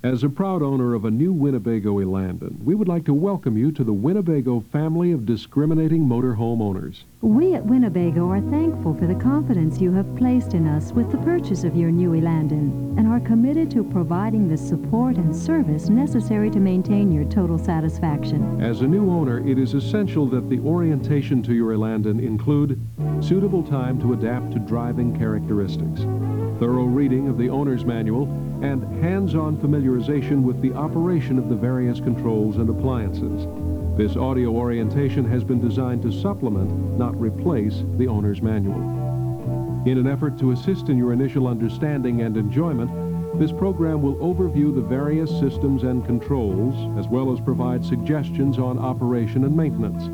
As a proud owner of a new Winnebago Elandan, we would like to welcome you to the Winnebago family of discriminating motorhome owners. We at Winnebago are thankful for the confidence you have placed in us with the purchase of your new Elandan and are committed to providing the support and service necessary to maintain your total satisfaction. As a new owner, it is essential that the orientation to your Elandan include suitable time to adapt to driving characteristics, thorough reading of the owner's manual, and hands-on familiarization with the operation of the various controls and appliances. This audio orientation has been designed to supplement, not replace, the owner's manual. In an effort to assist in your initial understanding and enjoyment, this program will overview the various systems and controls, as well as provide suggestions on operation and maintenance.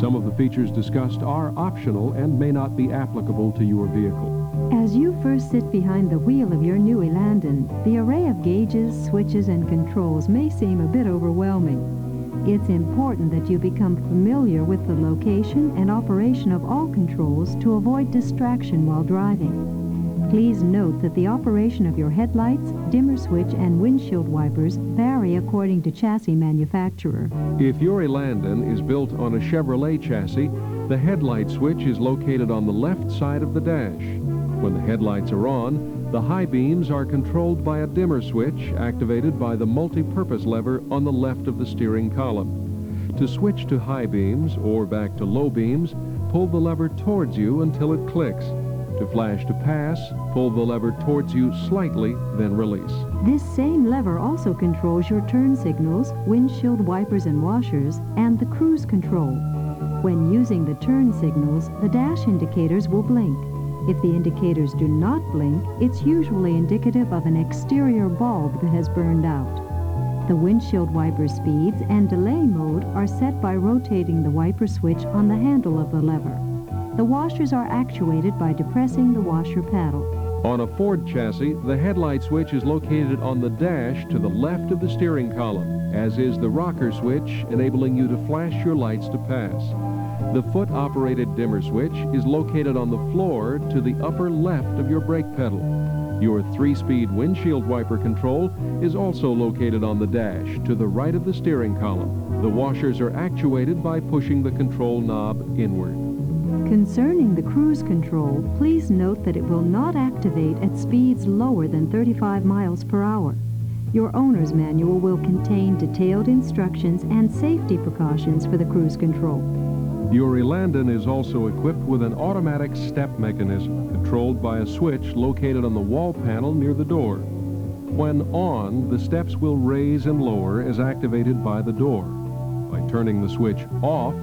Some of the features discussed are optional and may not be applicable to your vehicle. As you first sit behind the wheel of your new Elandan, the array of gauges, switches, and controls may seem a bit overwhelming. It's important that you become familiar with the location and operation of all controls to avoid distraction while driving. Please note that the operation of your headlights, dimmer switch, and windshield wipers vary according to chassis manufacturer. If your Elandan is built on a Chevrolet chassis, the headlight switch is located on the left side of the dash. When the headlights are on, the high beams are controlled by a dimmer switch activated by the multi-purpose lever on the left of the steering column. To switch to high beams or back to low beams, pull the lever towards you until it clicks. To flash to pass, pull the lever towards you slightly, then release. This same lever also controls your turn signals, windshield wipers and washers, and the cruise control. When using the turn signals, the dash indicators will blink. If the indicators do not blink, it's usually indicative of an exterior bulb that has burned out. The windshield wiper speeds and delay mode are set by rotating the wiper switch on the handle of the lever. The washers are actuated by depressing the washer paddle. On a Ford chassis, the headlight switch is located on the dash to the left of the steering column, as is the rocker switch, enabling you to flash your lights to pass. The foot-operated dimmer switch is located on the floor to the upper left of your brake pedal. Your 3-speed windshield wiper control is also located on the dash to the right of the steering column. The washers are actuated by pushing the control knob inward. Concerning the cruise control, please note that it will not activate at speeds lower than 35 miles per hour. Your owner's manual will contain detailed instructions and safety precautions for the cruise control. Your Elandan is also equipped with an automatic step mechanism controlled by a switch located on the wall panel near the door. When on, the steps will raise and lower as activated by the door. By turning the switch off,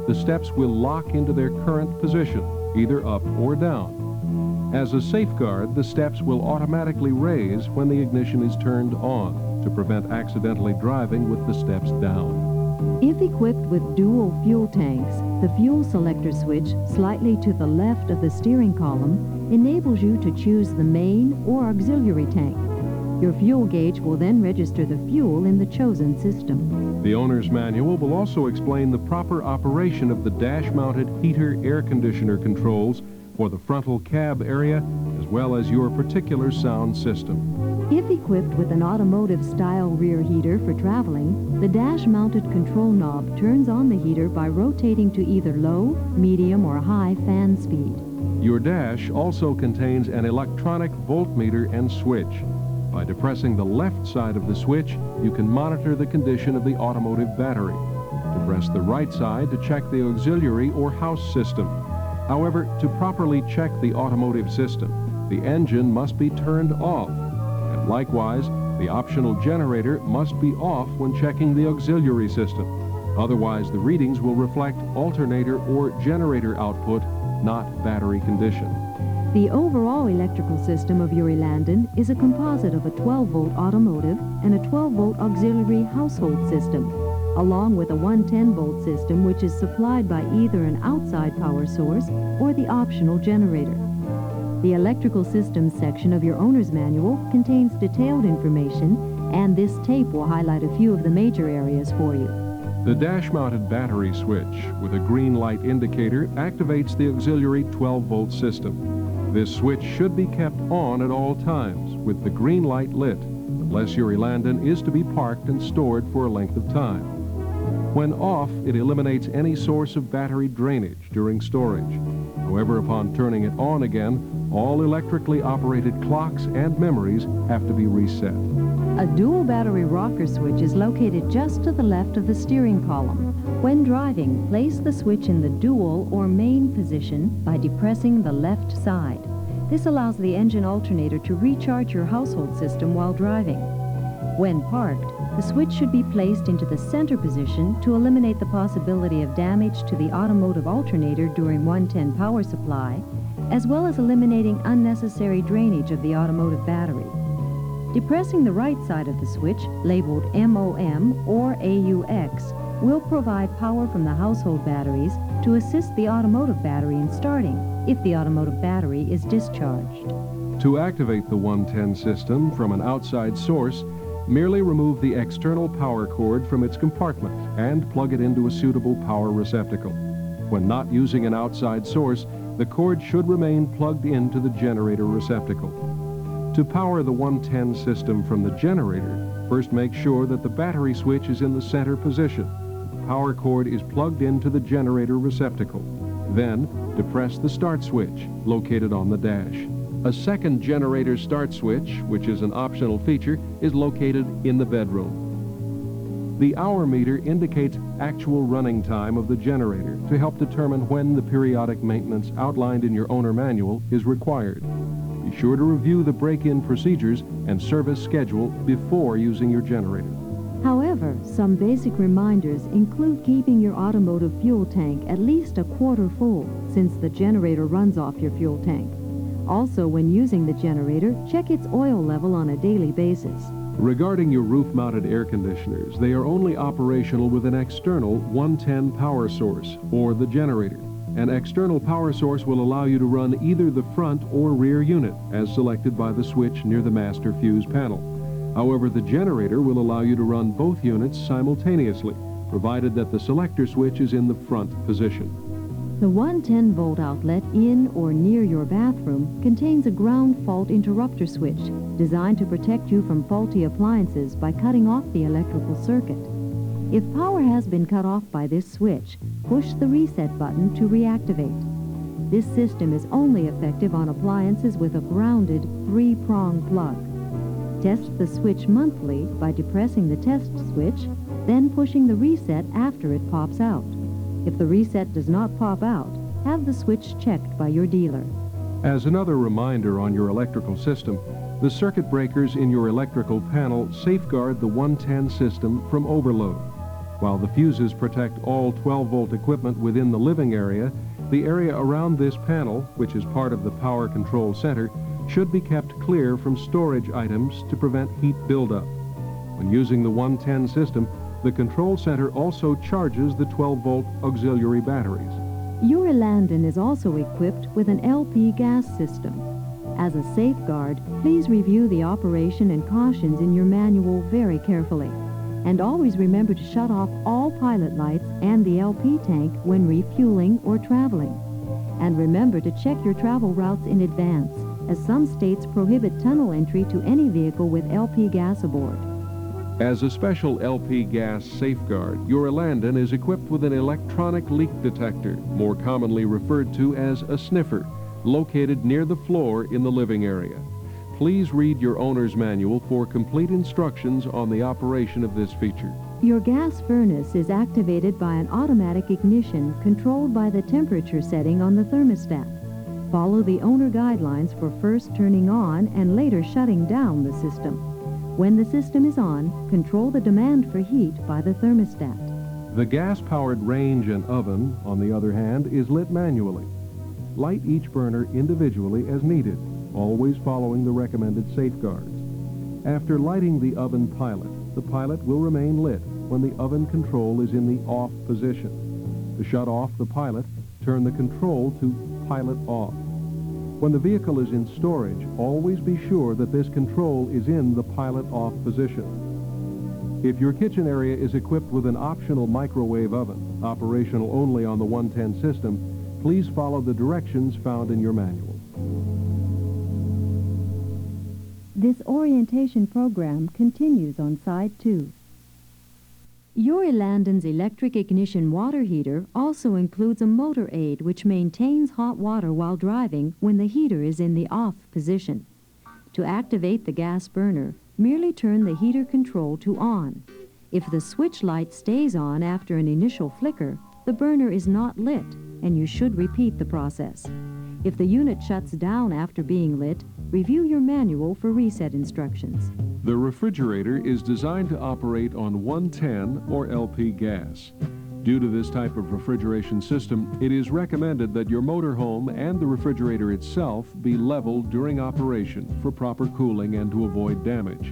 the steps will lock into their current position, either up or down. As a safeguard, the steps will automatically raise when the ignition is turned on to prevent accidentally driving with the steps down. If equipped with dual fuel tanks, the fuel selector switch slightly to the left of the steering column enables you to choose the main or auxiliary tank. Your fuel gauge will then register the fuel in the chosen system. The owner's manual will also explain the proper operation of the dash-mounted heater air conditioner controls for the frontal cab area, as well as your particular sound system. If equipped with an automotive-style rear heater for traveling, the dash-mounted control knob turns on the heater by rotating to either low, medium, or high fan speed. Your dash also contains an electronic voltmeter and switch. By depressing the left side of the switch, you can monitor the condition of the automotive battery. Depress the right side to check the auxiliary or house system. However, to properly check the automotive system, the engine must be turned off. And likewise, the optional generator must be off when checking the auxiliary system. Otherwise, the readings will reflect alternator or generator output, not battery condition. The overall electrical system of your Elandan is a composite of a 12-volt automotive and a 12-volt auxiliary household system, along with a 110-volt system which is supplied by either an outside power source or the optional generator. The electrical systems section of your owner's manual contains detailed information, and this tape will highlight a few of the major areas for you. The dash-mounted battery switch with a green light indicator activates the auxiliary 12-volt system. This switch should be kept on at all times with the green light lit. The unless your Elandan is to be parked and stored for a length of time. When off, it eliminates any source of battery drainage during storage. However, upon turning it on again, all electrically operated clocks and memories have to be reset. A dual battery rocker switch is located just to the left of the steering column. When driving, place the switch in the dual or main position by depressing the left side. This allows the engine alternator to recharge your household system while driving. When parked, the switch should be placed into the center position to eliminate the possibility of damage to the automotive alternator during 110 power supply, as well as eliminating unnecessary drainage of the automotive battery. Depressing the right side of the switch, labeled MOM or AUX, will provide power from the household batteries to assist the automotive battery in starting if the automotive battery is discharged. To activate the 110 system from an outside source, merely remove the external power cord from its compartment and plug it into a suitable power receptacle. When not using an outside source, the cord should remain plugged into the generator receptacle. To power the 110 system from the generator, first make sure that the battery switch is in the center position. The power cord is plugged into the generator receptacle. Then, depress the start switch, located on the dash. A second generator start switch, which is an optional feature, is located in the bedroom. The hour meter indicates actual running time of the generator to help determine when the periodic maintenance outlined in your owner manual is required. Be sure to review the break-in procedures and service schedule before using your generator. However, some basic reminders include keeping your automotive fuel tank at least a quarter full, since the generator runs off your fuel tank. Also, when using the generator, check its oil level on a daily basis. Regarding your roof-mounted air conditioners, they are only operational with an external 110 power source, or the generator. An external power source will allow you to run either the front or rear unit, as selected by the switch near the master fuse panel. However, the generator will allow you to run both units simultaneously, provided that the selector switch is in the front position. The 110-volt outlet in or near your bathroom contains a ground fault interrupter switch designed to protect you from faulty appliances by cutting off the electrical circuit. If power has been cut off by this switch, push the reset button to reactivate. This system is only effective on appliances with a grounded 3-prong plug. Test the switch monthly by depressing the test switch, then pushing the reset after it pops out. If the reset does not pop out, have the switch checked by your dealer. As another reminder on your electrical system, the circuit breakers in your electrical panel safeguard the 110 system from overload. While the fuses protect all 12-volt equipment within the living area, the area around this panel, which is part of the power control center, should be kept clear from storage items to prevent heat buildup. When using the 110 system, the control center also charges the 12-volt auxiliary batteries. Your Elandan is also equipped with an LP gas system. As a safeguard, please review the operation and cautions in your manual very carefully. And always remember to shut off all pilot lights and the LP tank when refueling or traveling. And remember to check your travel routes in advance, as some states prohibit tunnel entry to any vehicle with LP gas aboard. As a special LP gas safeguard, your Elandan is equipped with an electronic leak detector, more commonly referred to as a sniffer, located near the floor in the living area. Please read your owner's manual for complete instructions on the operation of this feature. Your gas furnace is activated by an automatic ignition controlled by the temperature setting on the thermostat. Follow the owner guidelines for first turning on and later shutting down the system. When the system is on, control the demand for heat by the thermostat. The gas-powered range and oven, on the other hand, is lit manually. Light each burner individually as needed, always following the recommended safeguards. After lighting the oven pilot, the pilot will remain lit when the oven control is in the off position. To shut off the pilot, turn the control to pilot off. When the vehicle is in storage, always be sure that this control is in the pilot off position. If your kitchen area is equipped with an optional microwave oven, operational only on the 110 system, please follow the directions found in your manual. This orientation program continues on side 2. Your Elandan's electric ignition water heater also includes a motor aid which maintains hot water while driving when the heater is in the off position. To activate the gas burner, merely turn the heater control to on. If the switch light stays on after an initial flicker, the burner is not lit, and you should repeat the process. If the unit shuts down after being lit, review your manual for reset instructions. The refrigerator is designed to operate on 110 or LP gas. Due to this type of refrigeration system, it is recommended that your motorhome and the refrigerator itself be leveled during operation for proper cooling and to avoid damage.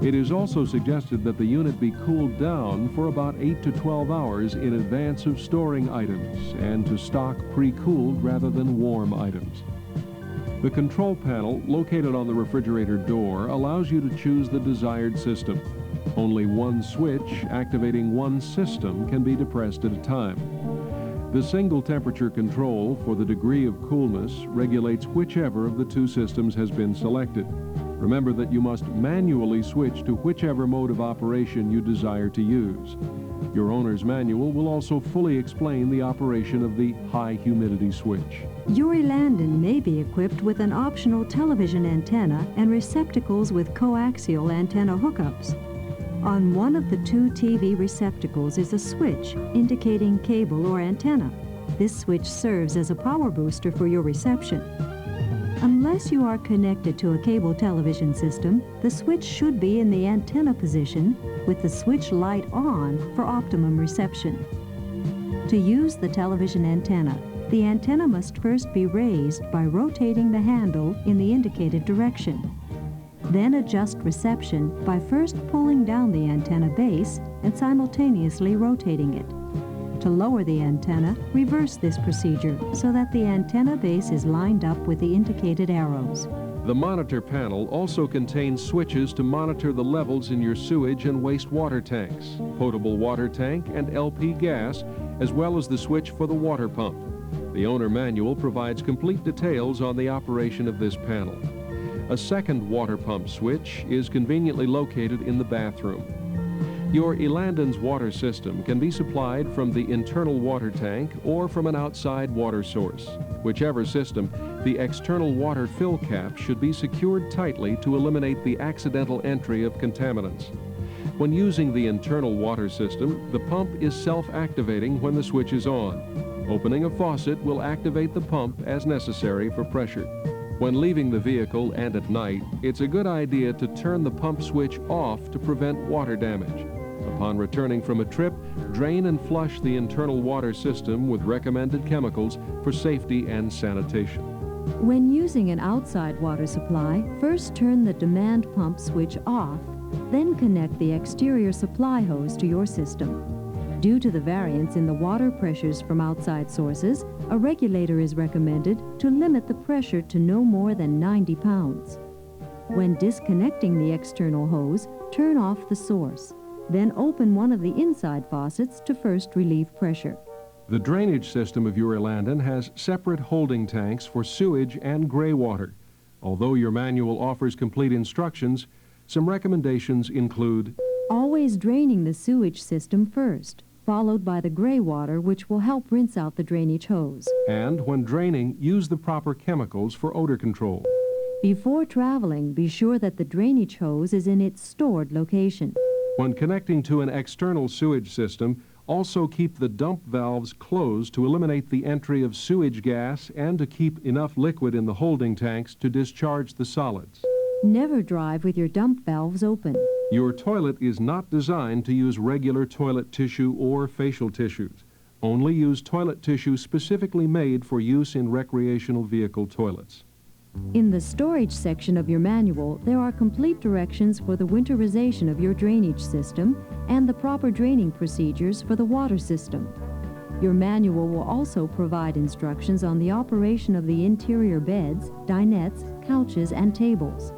It is also suggested that the unit be cooled down for about 8 to 12 hours in advance of storing items and to stock pre-cooled rather than warm items. The control panel located on the refrigerator door allows you to choose the desired system. Only one switch activating one system can be depressed at a time. The single temperature control for the degree of coolness regulates whichever of the two systems has been selected. Remember that you must manually switch to whichever mode of operation you desire to use. Your owner's manual will also fully explain the operation of the high humidity switch. Your Elandan may be equipped with an optional television antenna and receptacles with coaxial antenna hookups. On one of the two TV receptacles is a switch indicating cable or antenna. This switch serves as a power booster for your reception. Unless you are connected to a cable television system, the switch should be in the antenna position with the switch light on for optimum reception. To use the television antenna, the antenna must first be raised by rotating the handle in the indicated direction. Then adjust reception by first pulling down the antenna base and simultaneously rotating it. To lower the antenna, reverse this procedure so that the antenna base is lined up with the indicated arrows. The monitor panel also contains switches to monitor the levels in your sewage and wastewater tanks, potable water tank, and LP gas, as well as the switch for the water pump. The owner manual provides complete details on the operation of this panel. A second water pump switch is conveniently located in the bathroom. Your Elandan's water system can be supplied from the internal water tank or from an outside water source. Whichever system, the external water fill cap should be secured tightly to eliminate the accidental entry of contaminants. When using the internal water system, the pump is self-activating when the switch is on. Opening a faucet will activate the pump as necessary for pressure. When leaving the vehicle and at night, it's a good idea to turn the pump switch off to prevent water damage. Upon returning from a trip, drain and flush the internal water system with recommended chemicals for safety and sanitation. When using an outside water supply, first turn the demand pump switch off, then connect the exterior supply hose to your system. Due to the variance in the water pressures from outside sources, a regulator is recommended to limit the pressure to no more than 90 pounds. When disconnecting the external hose, turn off the source. Then open one of the inside faucets to first relieve pressure. The drainage system of your Elandan has separate holding tanks for sewage and gray water. Although your manual offers complete instructions, some recommendations include always draining the sewage system first, followed by the gray water, which will help rinse out the drainage hose. And when draining, use the proper chemicals for odor control. Before traveling, be sure that the drainage hose is in its stored location. When connecting to an external sewage system, also keep the dump valves closed to eliminate the entry of sewage gas and to keep enough liquid in the holding tanks to discharge the solids. Never drive with your dump valves open. Your toilet is not designed to use regular toilet tissue or facial tissues. Only use toilet tissue specifically made for use in recreational vehicle toilets. In the storage section of your manual, there are complete directions for the winterization of your drainage system and the proper draining procedures for the water system. Your manual will also provide instructions on the operation of the interior beds, dinettes, couches, and tables.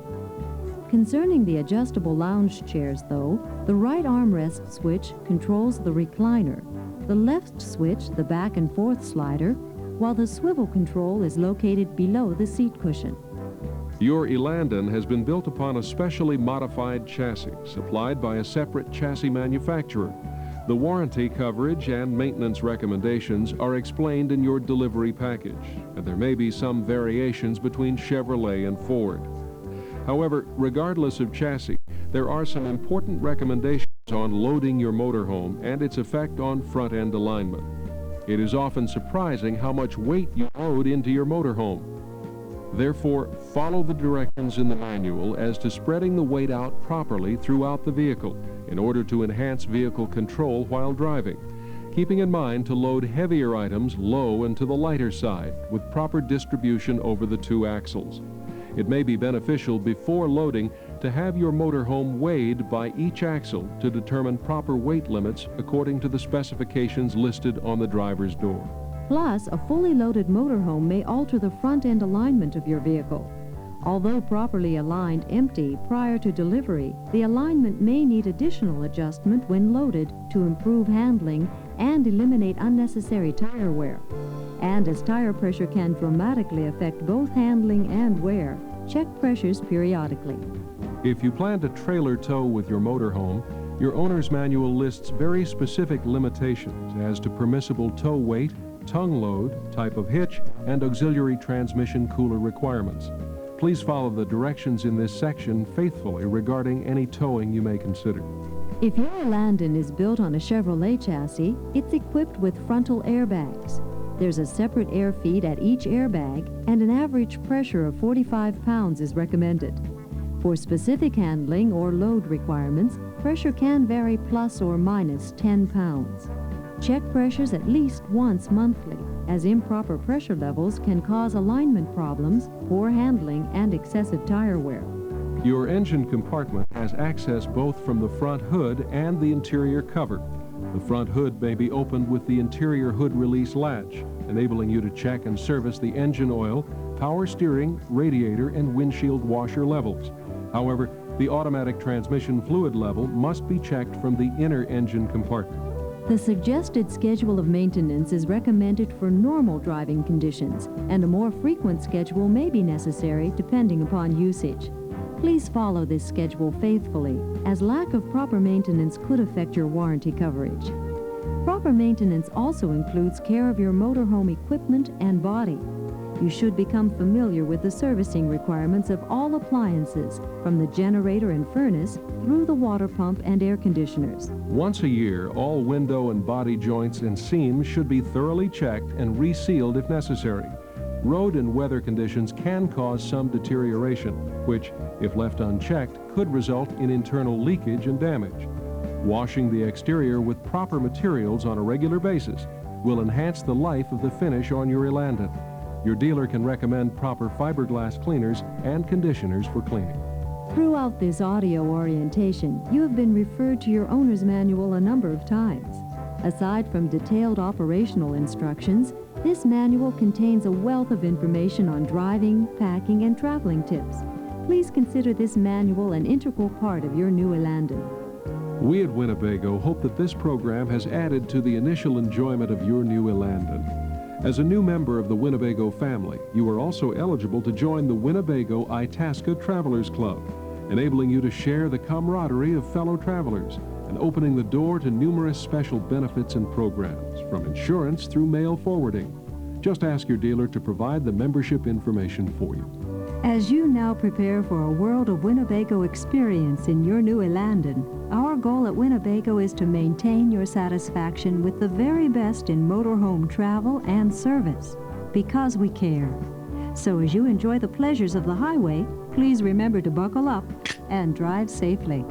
Concerning the adjustable lounge chairs, though, the right armrest switch controls the recliner, the left switch the back and forth slider, while the swivel control is located below the seat cushion. Your Elandan has been built upon a specially modified chassis supplied by a separate chassis manufacturer. The warranty coverage and maintenance recommendations are explained in your delivery package, and there may be some variations between Chevrolet and Ford. However, regardless of chassis, there are some important recommendations on loading your motorhome and its effect on front-end alignment. It is often surprising how much weight you load into your motorhome. Therefore, follow the directions in the manual as to spreading the weight out properly throughout the vehicle in order to enhance vehicle control while driving, keeping in mind to load heavier items low and to the lighter side with proper distribution over the two axles. It may be beneficial before loading to have your motorhome weighed by each axle to determine proper weight limits according to the specifications listed on the driver's door. Plus, a fully loaded motorhome may alter the front-end alignment of your vehicle. Although properly aligned empty prior to delivery, the alignment may need additional adjustment when loaded to improve handling and eliminate unnecessary tire wear. And as tire pressure can dramatically affect both handling and wear, check pressures periodically. If you plan to trailer tow with your motorhome, your owner's manual lists very specific limitations as to permissible tow weight, tongue load, type of hitch, and auxiliary transmission cooler requirements. Please follow the directions in this section faithfully regarding any towing you may consider. If your Elandan is built on a Chevrolet chassis, it's equipped with frontal airbags. There's a separate air feed at each airbag, and an average pressure of 45 pounds is recommended. For specific handling or load requirements, pressure can vary plus or minus 10 pounds. Check pressures at least once monthly, as improper pressure levels can cause alignment problems, poor handling, and excessive tire wear. Your engine compartment has access both from the front hood and the interior cover. The front hood may be opened with the interior hood release latch, enabling you to check and service the engine oil, power steering, radiator, and windshield washer levels. However, the automatic transmission fluid level must be checked from the inner engine compartment. The suggested schedule of maintenance is recommended for normal driving conditions, and a more frequent schedule may be necessary depending upon usage. Please follow this schedule faithfully, as lack of proper maintenance could affect your warranty coverage. Proper maintenance also includes care of your motorhome equipment and body. You should become familiar with the servicing requirements of all appliances, from the generator and furnace through the water pump and air conditioners. Once a year, all window and body joints and seams should be thoroughly checked and resealed if necessary. Road and weather conditions can cause some deterioration, which, if left unchecked, could result in internal leakage and damage. Washing the exterior with proper materials on a regular basis will enhance the life of the finish on your Elandan. Your dealer can recommend proper fiberglass cleaners and conditioners for cleaning. Throughout this audio orientation, you have been referred to your owner's manual a number of times. Aside from detailed operational instructions, this manual contains a wealth of information on driving, packing, and traveling tips. Please consider this manual an integral part of your new Elandan. We at Winnebago hope that this program has added to the initial enjoyment of your new Elandan. As a new member of the Winnebago family, you are also eligible to join the Winnebago Itasca Travelers Club, enabling you to share the camaraderie of fellow travelers and opening the door to numerous special benefits and programs, from insurance through mail forwarding. Just ask your dealer to provide the membership information for you. As you now prepare for a world of Winnebago experience in your new Elandan, our goal at Winnebago is to maintain your satisfaction with the very best in motorhome travel and service, because we care. So as you enjoy the pleasures of the highway, please remember to buckle up and drive safely.